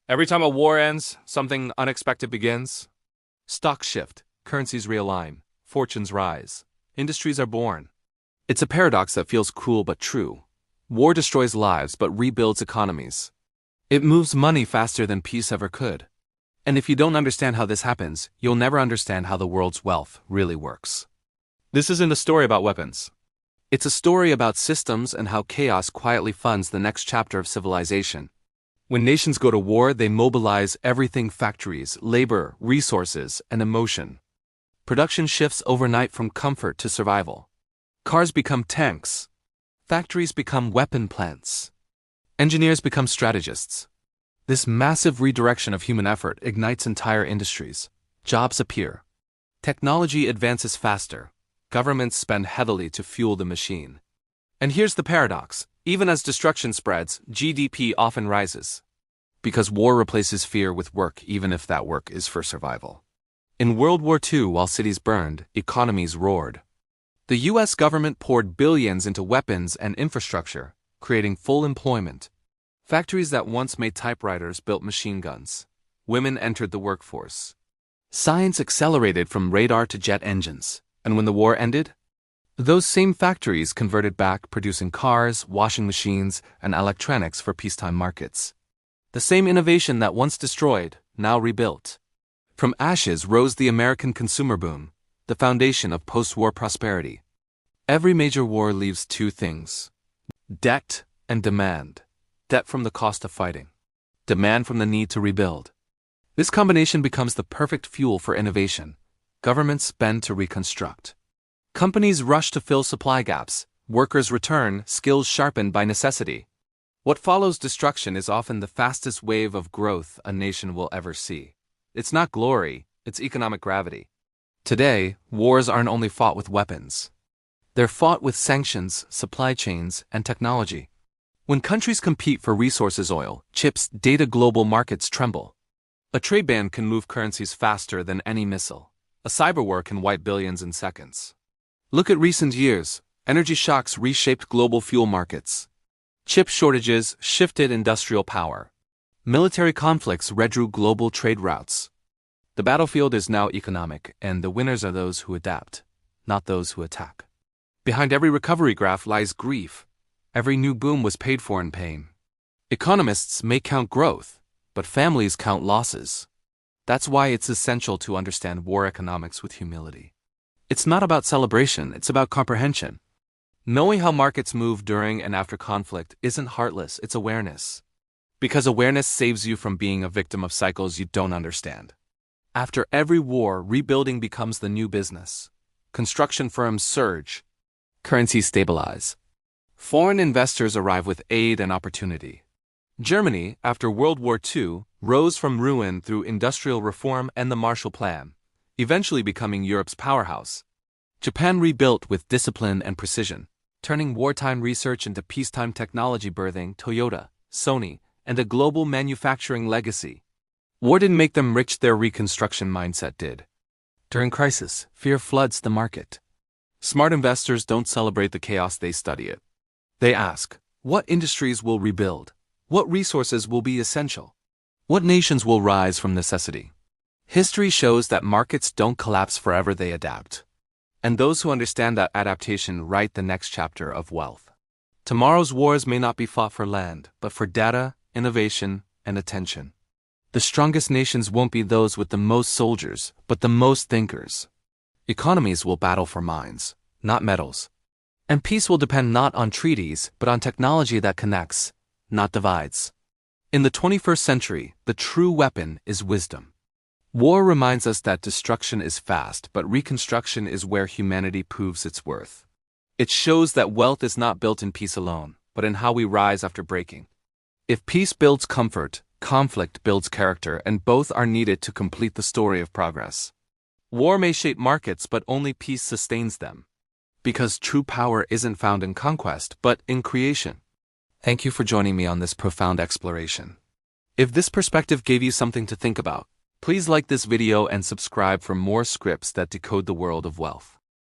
Every time a war ends, something unexpected begins. Stocks shift, currencies realign, fortunes rise, industries are born. It's a paradox that feels cruel but true. War destroys lives but rebuilds economies. It moves money faster than peace ever could. And if you don't understand how this happens, you'll never understand how the world's wealth really works. This isn't a story about weapons. It's a story about systems and how chaos quietly funds the next chapter of civilization. When nations go to war, they mobilize everything: factories, labor, resources, and emotion. Production shifts overnight from comfort to survival. Cars become tanks. Factories become weapon plants. Engineers become strategists. This massive redirection of human effort ignites entire industries. Jobs appear. Technology advances faster. Governments spend heavily to fuel the machine. And here's the paradox: even as destruction spreads, GDP often rises. Because war replaces fear with work, even if that work is for survival. In World War II, while cities burned, economies roared. The US government poured billions into weapons and infrastructure, creating full employment. Factories that once made typewriters built machine guns. Women entered the workforce. Science accelerated from radar to jet engines. And when the war ended, those same factories converted back, producing cars, washing machines, and electronics for peacetime markets. The same innovation that once destroyed, now rebuilt. From ashes rose the American consumer boom, the foundation of post-war prosperity. Every major war leaves two things: debt and demand. Debt from the cost of fighting. Demand from the need to rebuild. This combination becomes the perfect fuel for innovation. Governments spend to reconstruct. Companies rush to fill supply gaps. Workers return, skills sharpened by necessity. What follows destruction is often the fastest wave of growth a nation will ever see. It's not glory, it's economic gravity. Today, wars aren't only fought with weapons. They're fought with sanctions, supply chains, and technology. When countries compete for resources, oil, chips, data, global markets tremble. A trade ban can move currencies faster than any missile. A cyber war can wipe billions in seconds. Look at recent years. Energy shocks reshaped global fuel markets. Chip shortages shifted industrial power. Military conflicts redrew global trade routes. The battlefield is now economic, and the winners are those who adapt, not those who attack. Behind every recovery graph lies grief. Every new boom was paid for in pain. Economists may count growth, but families count losses. That's why it's essential to understand war economics with humility. It's not about celebration, it's about comprehension. Knowing how markets move during and after conflict isn't heartless, it's awareness. Because awareness saves you from being a victim of cycles you don't understand. After every war, rebuilding becomes the new business. Construction firms surge. Currencies stabilize. Foreign investors arrive with aid and opportunity. Germany, after World War II, rose from ruin through industrial reform and the Marshall Plan, eventually becoming Europe's powerhouse. Japan rebuilt with discipline and precision, turning wartime research into peacetime technology, birthing Toyota, Sony, and a global manufacturing legacy. War didn't make them rich, their reconstruction mindset did. During crisis, fear floods the market. Smart investors don't celebrate the chaos, they study it. They ask, what industries will rebuild? What resources will be essential? What nations will rise from necessity? History shows that markets don't collapse forever, they adapt. And those who understand that adaptation write the next chapter of wealth. Tomorrow's wars may not be fought for land, but for data, innovation, and attention. The strongest nations won't be those with the most soldiers, but the most thinkers. Economies will battle for minds, not metals. And peace will depend not on treaties, but on technology that connects, not divides. In the 21st century, the true weapon is wisdom. War reminds us that destruction is fast, but reconstruction is where humanity proves its worth. It shows that wealth is not built in peace alone, but in how we rise after breaking. If peace builds comfort, conflict builds character, and both are needed to complete the story of progress. War may shape markets, but only peace sustains them. Because true power isn't found in conquest, but in creation. Thank you for joining me on this profound exploration. If this perspective gave you something to think about, please like this video and subscribe for more scripts that decode the world of wealth.